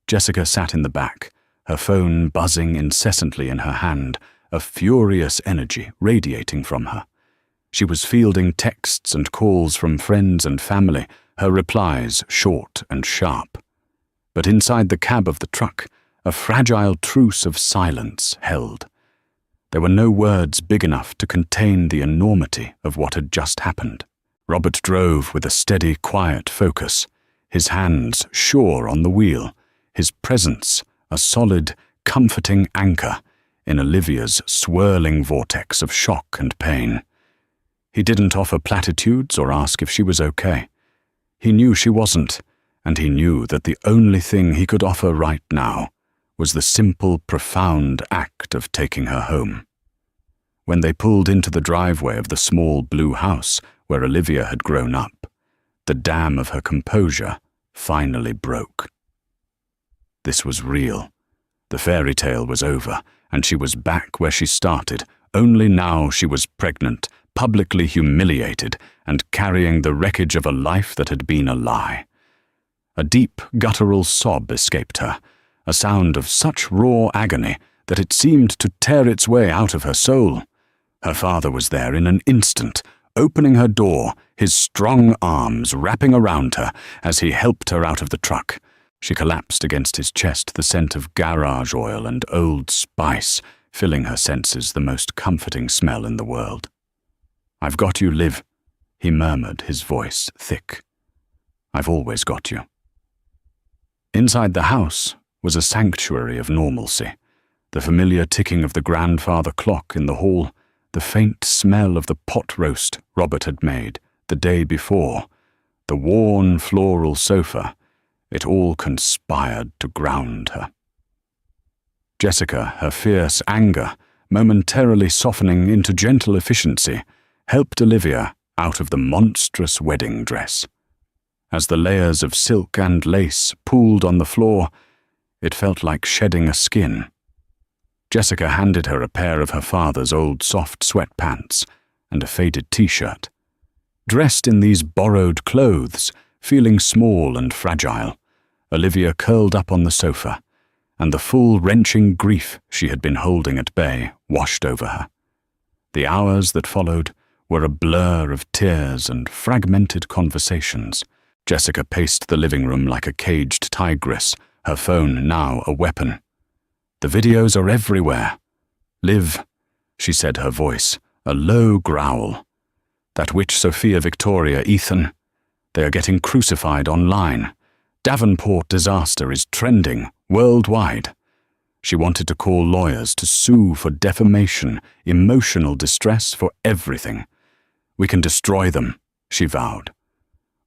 Jessica sat in the back, her phone buzzing incessantly in her hand, a furious energy radiating from her. She was fielding texts and calls from friends and family, her replies short and sharp. But inside the cab of the truck, a fragile truce of silence held. There were no words big enough to contain the enormity of what had just happened. Robert drove with a steady, quiet focus, his hands sure on the wheel, his presence a solid, comforting anchor in Olivia's swirling vortex of shock and pain. He didn't offer platitudes or ask if she was okay. He knew she wasn't, and he knew that the only thing he could offer right now was the simple, profound act of taking her home. When they pulled into the driveway of the small blue house where Olivia had grown up, the dam of her composure finally broke. This was real. The fairy tale was over, and she was back where she started, only now she was pregnant, publicly humiliated, and carrying the wreckage of a life that had been a lie. A deep, guttural sob escaped her, a sound of such raw agony that it seemed to tear its way out of her soul. Her father was there in an instant, opening her door, his strong arms wrapping around her as he helped her out of the truck. She collapsed against his chest, the scent of garage oil and Old Spice filling her senses, the most comforting smell in the world. "I've got you, Liv," he murmured, his voice thick. "I've always got you." Inside the house was a sanctuary of normalcy. The familiar ticking of the grandfather clock in the hall, the faint smell of the pot roast Robert had made the day before, the worn floral sofa, it all conspired to ground her. Jessica, her fierce anger momentarily softening into gentle efficiency, helped Olivia out of the monstrous wedding dress. As the layers of silk and lace pooled on the floor, it felt like shedding a skin. Jessica handed her a pair of her father's old soft sweatpants and a faded t-shirt. Dressed in these borrowed clothes, feeling small and fragile, Olivia curled up on the sofa, and the full wrenching grief she had been holding at bay washed over her. The hours that followed were a blur of tears and fragmented conversations. Jessica paced the living room like a caged tigress, her phone now a weapon. "The videos are everywhere. Liv," she said, her voice a low growl. "That witch Sophia Victoria, Ethan. They are getting crucified online. Davenport disaster is trending worldwide." She wanted to call lawyers to sue for defamation, emotional distress, for everything. "We can destroy them," she vowed.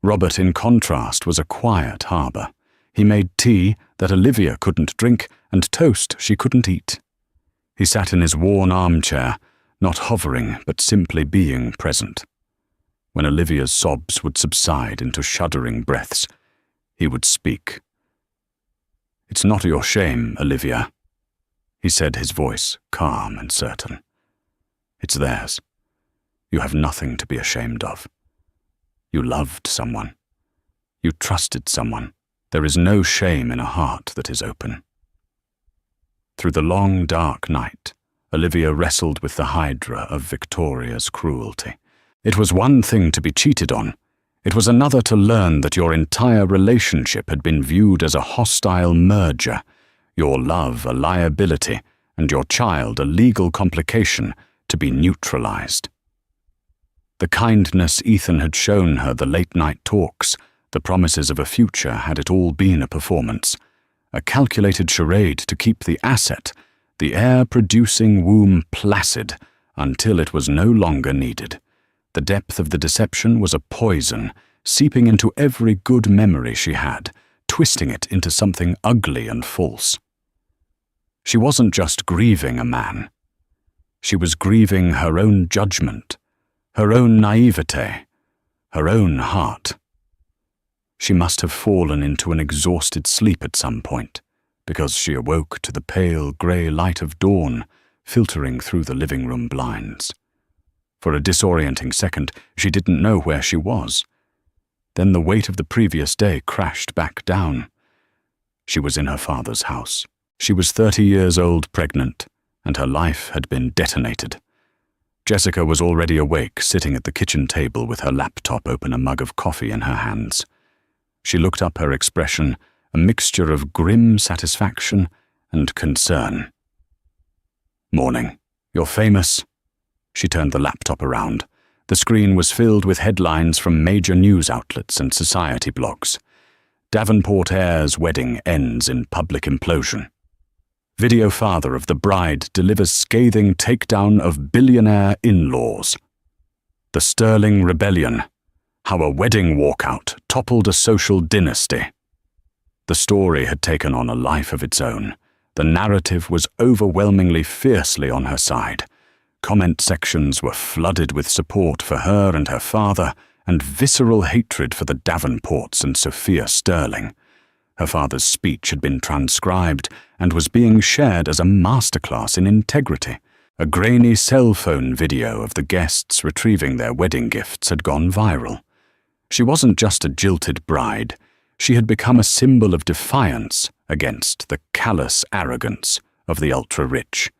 Robert, in contrast, was a quiet harbour. He made tea that Olivia couldn't drink and toast she couldn't eat. He sat in his worn armchair, not hovering but simply being present. When Olivia's sobs would subside into shuddering breaths, he would speak. "It's not your shame, Olivia," he said, his voice calm and certain. "It's theirs. You have nothing to be ashamed of. You loved someone. You trusted someone. There is no shame in a heart that is open." Through the long, dark night, Olivia wrestled with the hydra of Victoria's cruelty. It was one thing to be cheated on. It was another to learn that your entire relationship had been viewed as a hostile merger, your love a liability, and your child a legal complication to be neutralized. The kindness Ethan had shown her, the late-night talks, the promises of a future, had it all been a performance, a calculated charade to keep the asset, the heir-producing womb, placid until it was no longer needed. The depth of the deception was a poison, seeping into every good memory she had, twisting it into something ugly and false. She wasn't just grieving a man. She was grieving her own judgment, her own naivete, her own heart. She must have fallen into an exhausted sleep at some point, because she awoke to the pale grey light of dawn filtering through the living room blinds. For a disorienting second, she didn't know where she was. Then the weight of the previous day crashed back down. She was in her father's house. She was 30 years old, pregnant, and her life had been detonated. Jessica was already awake, sitting at the kitchen table with her laptop open, a mug of coffee in her hands. She looked up, her expression a mixture of grim satisfaction and concern. "Morning. You're famous." She turned the laptop around. The screen was filled with headlines from major news outlets and society blogs. Davenport heir's wedding ends in public implosion. Video father of the bride delivers scathing takedown of billionaire in-laws. The Sterling Rebellion. How a wedding walkout toppled a social dynasty. The story had taken on a life of its own. The narrative was overwhelmingly fiercely on her side. Comment sections were flooded with support for her and her father, and visceral hatred for the Davenports and Sophia Sterling. Her father's speech had been transcribed and was being shared as a masterclass in integrity. A grainy cell phone video of the guests retrieving their wedding gifts had gone viral. She wasn't just a jilted bride. She had become a symbol of defiance against the callous arrogance of the ultra-rich.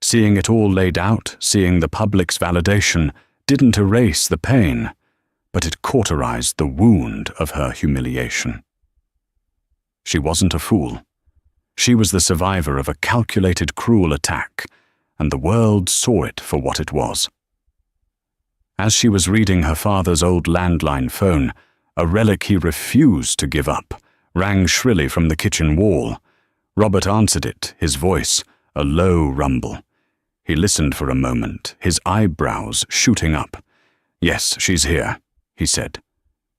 Seeing it all laid out, seeing the public's validation, didn't erase the pain, but it cauterized the wound of her humiliation. She wasn't a fool. She was the survivor of a calculated, cruel attack, and the world saw it for what it was. As she was reading her father's old landline phone, a relic he refused to give up rang shrilly from the kitchen wall. Robert answered it, his voice a low rumble. He listened for a moment, his eyebrows shooting up. "Yes, she's here," he said.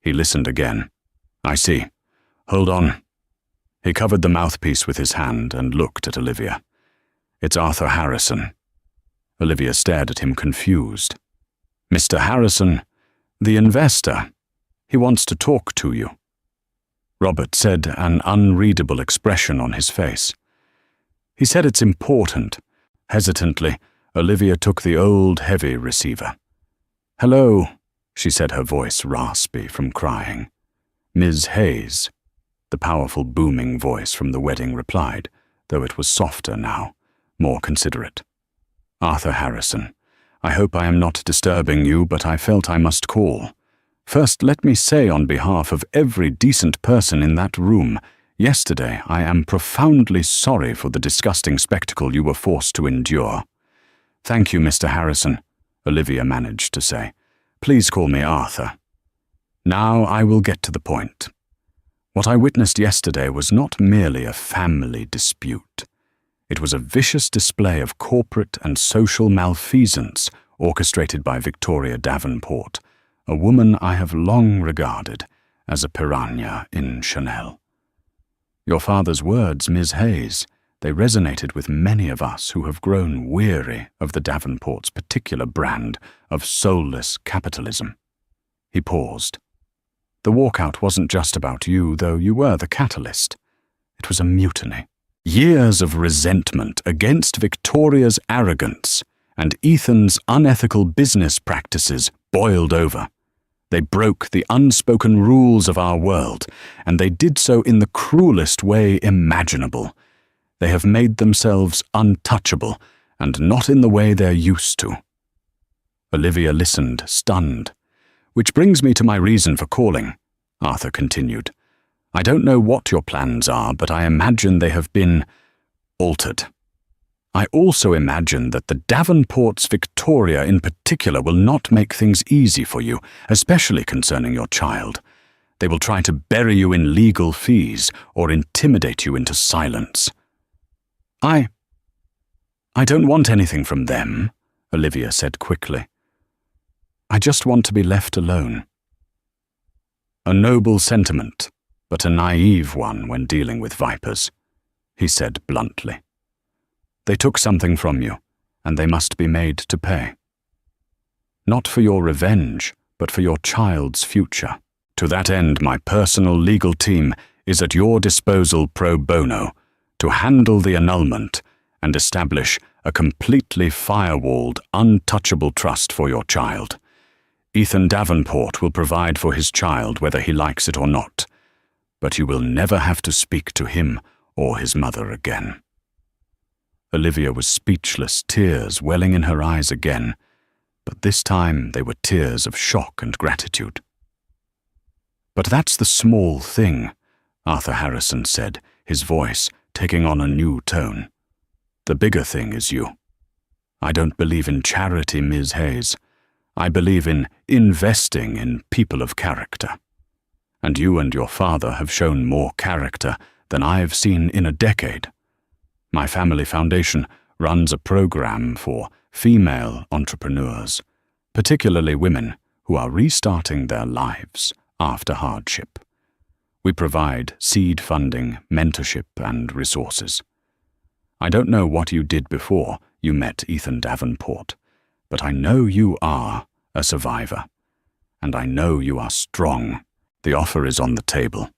He listened again. "I see. Hold on." He covered the mouthpiece with his hand and looked at Olivia. "It's Arthur Harrison." Olivia stared at him confused. "Mr. Harrison, the investor. He wants to talk to you." Robert said, an unreadable expression on his face. "He said it's important." Hesitantly, Olivia took the old, heavy receiver. "Hello," she said, her voice raspy from crying. "Ms. Hayes," the powerful, booming voice from the wedding replied, though it was softer now, more considerate. "Arthur Harrison, I hope I am not disturbing you, but I felt I must call. First, let me say on behalf of every decent person in that room, yesterday I am profoundly sorry for the disgusting spectacle you were forced to endure." "Thank you, Mr. Harrison," Olivia managed to say. "Please call me Arthur. Now I will get to the point. What I witnessed yesterday was not merely a family dispute. It was a vicious display of corporate and social malfeasance orchestrated by Victoria Davenport, a woman I have long regarded as a piranha in Chanel. Your father's words, Ms. Hayes, they resonated with many of us who have grown weary of the Davenports' particular brand of soulless capitalism." He paused. "The walkout wasn't just about you, though you were the catalyst. It was a mutiny. Years of resentment against Victoria's arrogance and Ethan's unethical business practices boiled over. They broke the unspoken rules of our world, and they did so in the cruelest way imaginable. They have made themselves untouchable, and not in the way they're used to." Olivia listened, stunned. "Which brings me to my reason for calling," Arthur continued. "I don't know what your plans are, but I imagine they have been altered. I also imagine that the Davenports, Victoria in particular, will not make things easy for you, especially concerning your child. They will try to bury you in legal fees or intimidate you into silence." I don't want anything from them," Olivia said quickly. "I just want to be left alone." "A noble sentiment, but a naive one when dealing with vipers," he said bluntly. "They took something from you, and they must be made to pay. Not for your revenge, but for your child's future. To that end, my personal legal team is at your disposal pro bono to handle the annulment and establish a completely firewalled, untouchable trust for your child. Ethan Davenport will provide for his child whether he likes it or not, but you will never have to speak to him or his mother again." Olivia was speechless, tears welling in her eyes again, but this time they were tears of shock and gratitude. "But that's the small thing," Arthur Harrison said, his voice taking on a new tone. "The bigger thing is you. I don't believe in charity, Ms. Hayes. I believe in investing in people of character. And you and your father have shown more character than I've seen in a decade. My family foundation runs a program for female entrepreneurs, particularly women who are restarting their lives after hardship. We provide seed funding, mentorship, and resources. I don't know what you did before you met Ethan Davenport, but I know you are a survivor, and I know you are strong. The offer is on the table.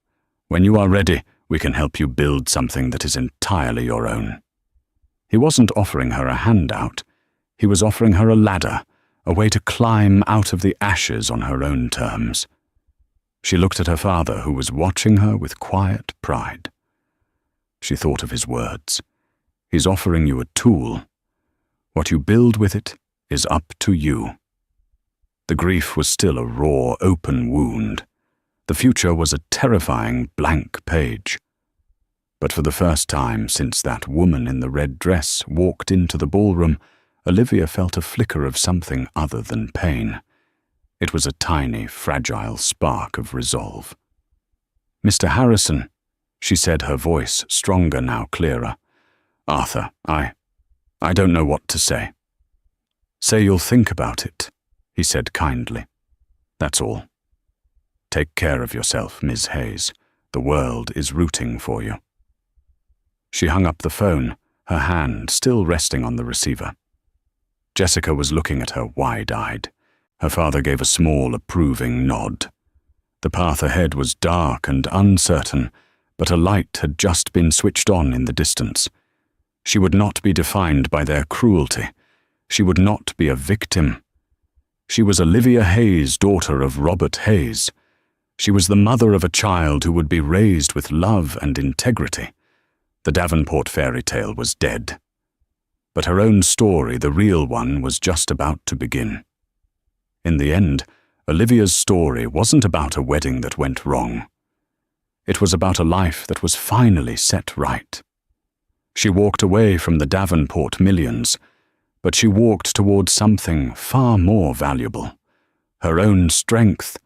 When you are ready, we can help you build something that is entirely your own." He wasn't offering her a handout. He was offering her a ladder, a way to climb out of the ashes on her own terms. She looked at her father, who was watching her with quiet pride. She thought of his words. He's offering you a tool. What you build with it is up to you. The grief was still a raw, open wound. The future was a terrifying blank page. But for the first time since that woman in the red dress walked into the ballroom, Olivia felt a flicker of something other than pain. It was a tiny, fragile spark of resolve. "Mr. Harrison," she said, her voice stronger now, clearer. "Arthur, I don't know what to say." "Say you'll think about it," he said kindly. "That's all. Take care of yourself, Ms. Hayes. The world is rooting for you." She hung up the phone, her hand still resting on the receiver. Jessica was looking at her wide-eyed. Her father gave a small, approving nod. The path ahead was dark and uncertain, but a light had just been switched on in the distance. She would not be defined by their cruelty. She would not be a victim. She was Olivia Hayes, daughter of Robert Hayes. She was the mother of a child who would be raised with love and integrity. The Davenport fairy tale was dead. But her own story, the real one, was just about to begin. In the end, Olivia's story wasn't about a wedding that went wrong. It was about a life that was finally set right. She walked away from the Davenport millions, but she walked towards something far more valuable. Her own strength,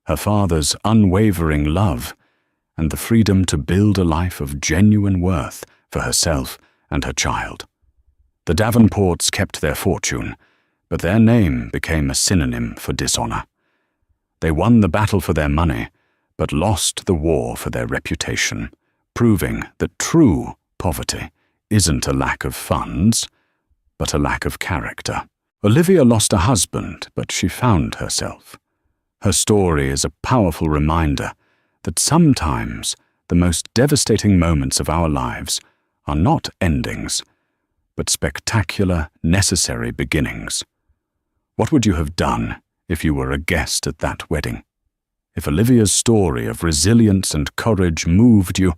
her father's unwavering love, and the freedom to build a life of genuine worth for herself and her child. The Davenports kept their fortune, but their name became a synonym for dishonor. They won the battle for their money, but lost the war for their reputation, proving that true poverty isn't a lack of funds, but a lack of character. Olivia lost a husband, but she found herself. Her story is a powerful reminder that sometimes the most devastating moments of our lives are not endings, but spectacular, necessary beginnings. What would you have done if you were a guest at that wedding? If Olivia's story of resilience and courage moved you,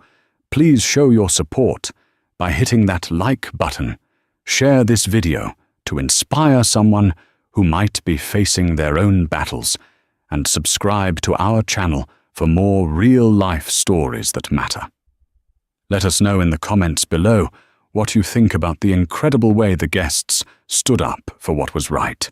please show your support by hitting that like button. Share this video to inspire someone who might be facing their own battles, and subscribe to our channel for more real-life stories that matter. Let us know in the comments below what you think about the incredible way the guests stood up for what was right